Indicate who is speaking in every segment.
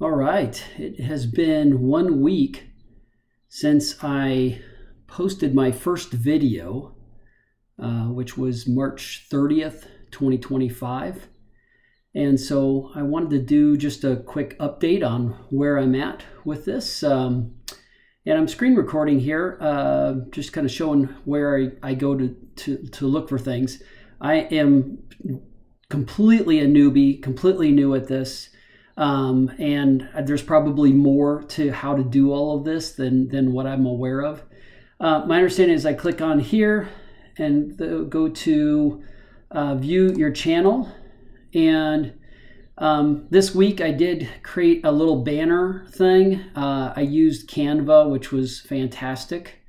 Speaker 1: All right, it has been 1 week since I posted my first video, which was March 30th, 2025. And so I wanted to do just a quick update on where I'm at with this. And I'm screen recording here, just kind of showing where I go to look for things. I am completely a newbie, completely new at this. And there's probably more to how to do all of this than what I'm aware of. My understanding is I click on here and go to view your channel. And this week I did create a little banner thing. I used Canva, which was fantastic.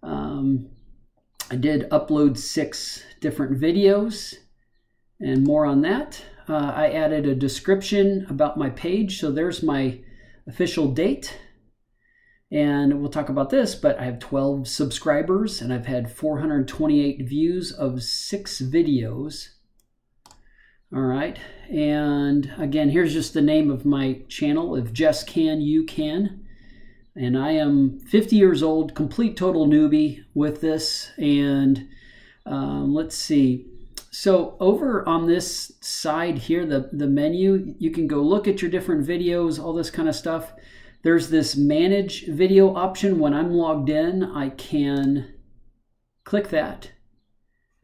Speaker 1: I did upload 6 different videos and more on that. I added a description about my page. So there's my official date. And we'll talk about this, but I have 12 subscribers and I've had 428 views of 6 videos. All right. And again, here's just the name of my channel. If Jess can, you can. And I am 50 years old, complete total newbie with this. And let's see. So over on this side here, the menu, you can go look at your different videos, all this kind of stuff. There's this manage video option. When I'm logged in, I can click that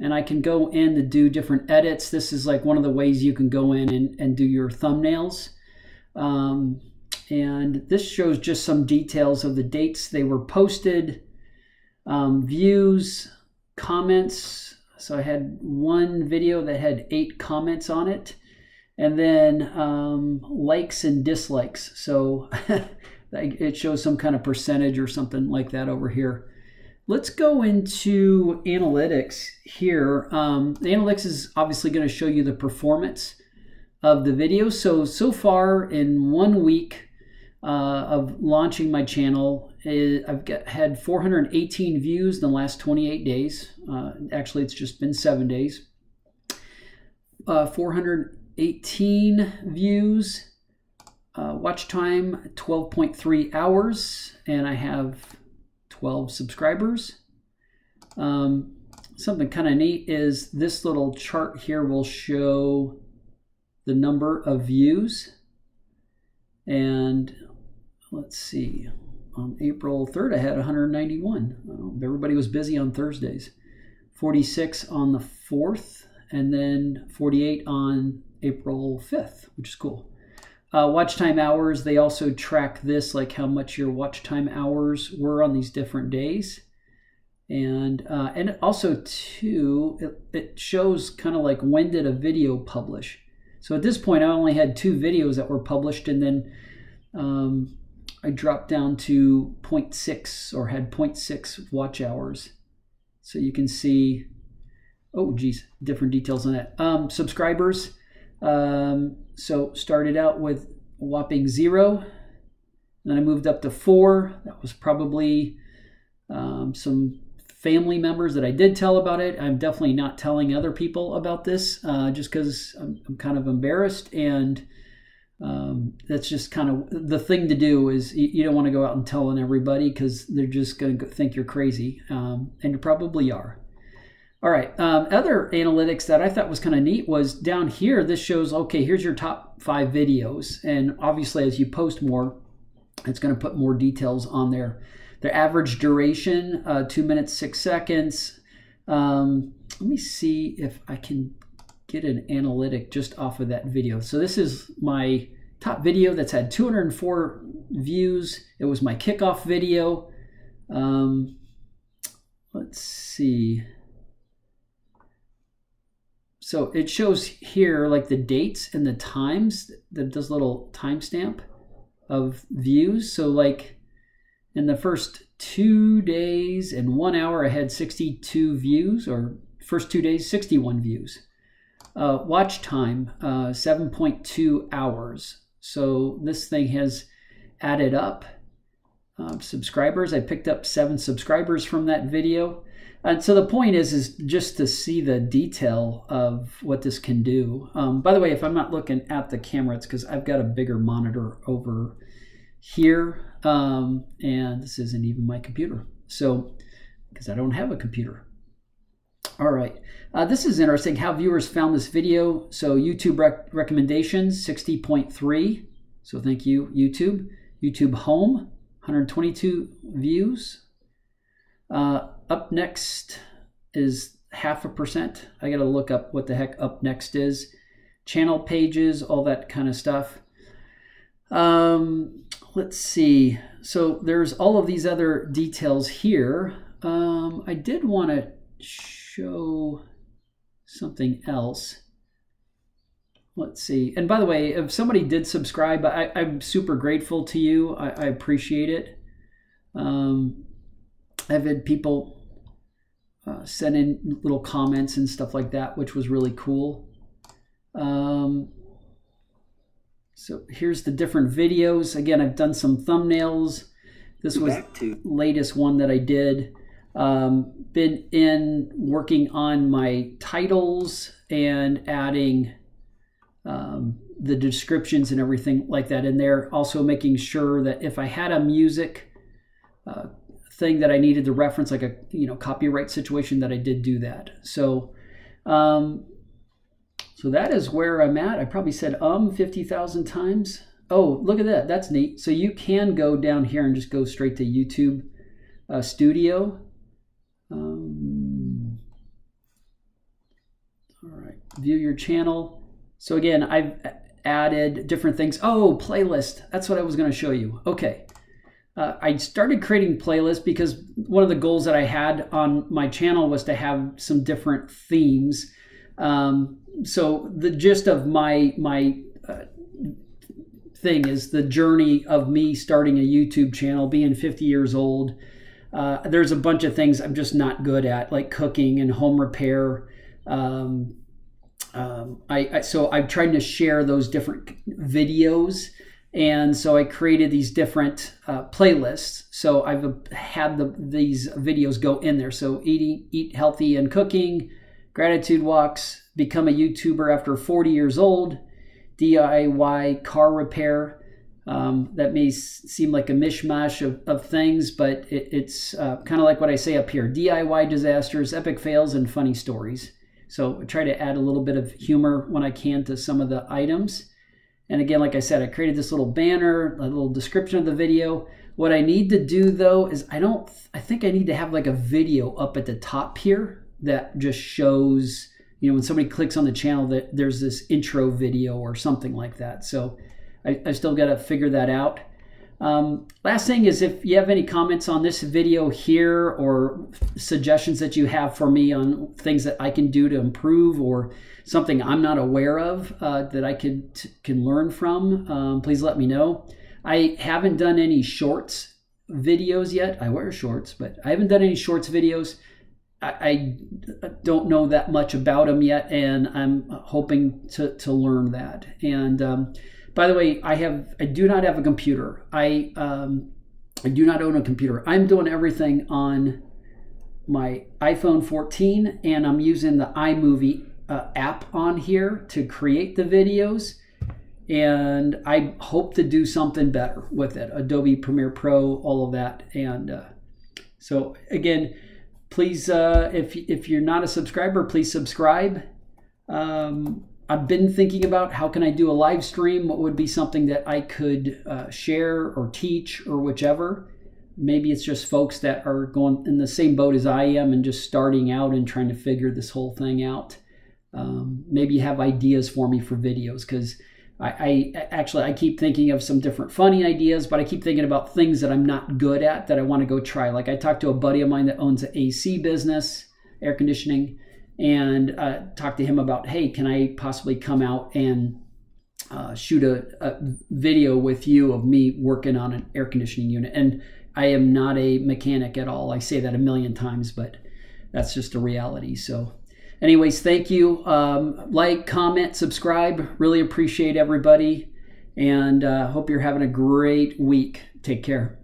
Speaker 1: and I can go in to do different edits. This is like one of the ways you can go in and do your thumbnails. And this shows just some details of the dates they were posted, views, comments. So I had one video that had 8 comments on it, and then likes and dislikes. So it shows some kind of percentage or something like that over here. Let's go into analytics here. The analytics is obviously going to show you the performance of the video. So far in 1 week of launching my channel, I've had 418 views in the last 28 days. Actually, it's just been 7 days. 418 views. Watch time 12.3 hours, and I have 12 subscribers. Something kind of neat is this little chart here will show the number of views. And let's see, on April 3rd, I had 191. Everybody was busy on Thursdays. 46 on the 4th, and then 48 on April 5th, which is cool. Watch time hours, they also track this, like how much your watch time hours were on these different days. And also, too, it shows kind of like when did a video publish. So at this point, I only had 2 videos that were published, and then I dropped down to 0.6 or had 0.6 watch hours. So you can see, oh geez, different details on that. Subscribers, so started out with a whopping 0. And then I moved up to 4. That was probably some family members that I did tell about it. I'm definitely not telling other people about this just because I'm kind of embarrassed, and that's just kind of the thing to do. Is you don't want to go out and telling everybody because they're just going to think you're crazy, and you probably are. All right, other analytics that I thought was kind of neat was down here. This shows, okay, here's your top 5 videos, and obviously as you post more, it's going to put more details on there. Their average duration, 2 minutes, 6 seconds. Let me see if I can get an analytic just off of that video. So this is my top video that's had 204 views. It was my kickoff video. Let's see. So it shows here like the dates and the times. That does a little timestamp of views. So like in the first 2 days and 1 hour, I had 62 views, or first 2 days, 61 views. Watch time, 7.2 hours. So this thing has added up. Subscribers, I picked up 7 subscribers from that video. And so the point is just to see the detail of what this can do. By the way, if I'm not looking at the camera, it's because I've got a bigger monitor over here, and this isn't even my computer. So, because I don't have a computer. All right, this is interesting how viewers found this video. So YouTube recommendations, 60.3. So thank you, YouTube. YouTube Home, 122 views. Up next is 0.5%. I got to look up what the heck up next is. Channel pages, all that kind of stuff. Let's see. So there's all of these other details here. I did want to show something else. Let's see. And by the way, if somebody did subscribe, I'm super grateful to you. I appreciate it. I've had people send in little comments and stuff like that, which was really cool. So here's the different videos. Again, I've done some thumbnails. This was the latest one that I did. Been working on my titles and adding the descriptions and everything like that in there. Also making sure that if I had a music thing that I needed to reference, like a copyright situation, that I did do that. So so that is where I'm at. I probably said 50,000 times. Oh, look at that. That's neat. So you can go down here and just go straight to YouTube Studio. All right, view your channel. So again, I've added different things. Oh, playlist. That's what I was going to show you. Okay. I started creating playlists because one of the goals that I had on my channel was to have some different themes. So the gist of my thing is the journey of me starting a YouTube channel, being 50 years old. There's a bunch of things I'm just not good at, like cooking and home repair. So I'm trying to share those different videos. And so I created these different playlists. So I've had these videos go in there. So eat healthy and cooking, gratitude walks, become a YouTuber after 40 years old, DIY car repair. That may seem like a mishmash of things, but it's kind of like what I say up here: DIY disasters, epic fails, and funny stories. So I try to add a little bit of humor when I can to some of the items. And again, like I said, I created this little banner, a little description of the video. What I need to do though is I think I need to have like a video up at the top here that just shows, when somebody clicks on the channel, that there's this intro video or something like that. So I still got to figure that out. Last thing is, if you have any comments on this video here or suggestions that you have for me on things that I can do to improve or something I'm not aware of that I can learn from, please let me know. I haven't done any shorts videos yet. I wear shorts, but I haven't done any shorts videos. I don't know that much about them yet, and I'm hoping to learn that. And by the way, I do not have a computer. I do not own a computer. I'm doing everything on my iPhone 14, and I'm using the iMovie app on here to create the videos. And I hope to do something better with it. Adobe Premiere Pro, all of that. And so again, please, if you're not a subscriber, please subscribe. I've been thinking about how can I do a live stream. What would be something that I could share or teach or whichever. Maybe it's just folks that are going in the same boat as I am and just starting out and trying to figure this whole thing out. Maybe you have ideas for me for videos, because I keep thinking of some different funny ideas, but I keep thinking about things that I'm not good at that I want to go try. Like I talked to a buddy of mine that owns an AC business, air conditioning, and talked to him about, hey, can I possibly come out and shoot a video with you of me working on an air conditioning unit? And I am not a mechanic at all. I say that a million times, but that's just a reality. So anyways, thank you. Like, comment, subscribe. Really appreciate everybody. And hope you're having a great week. Take care.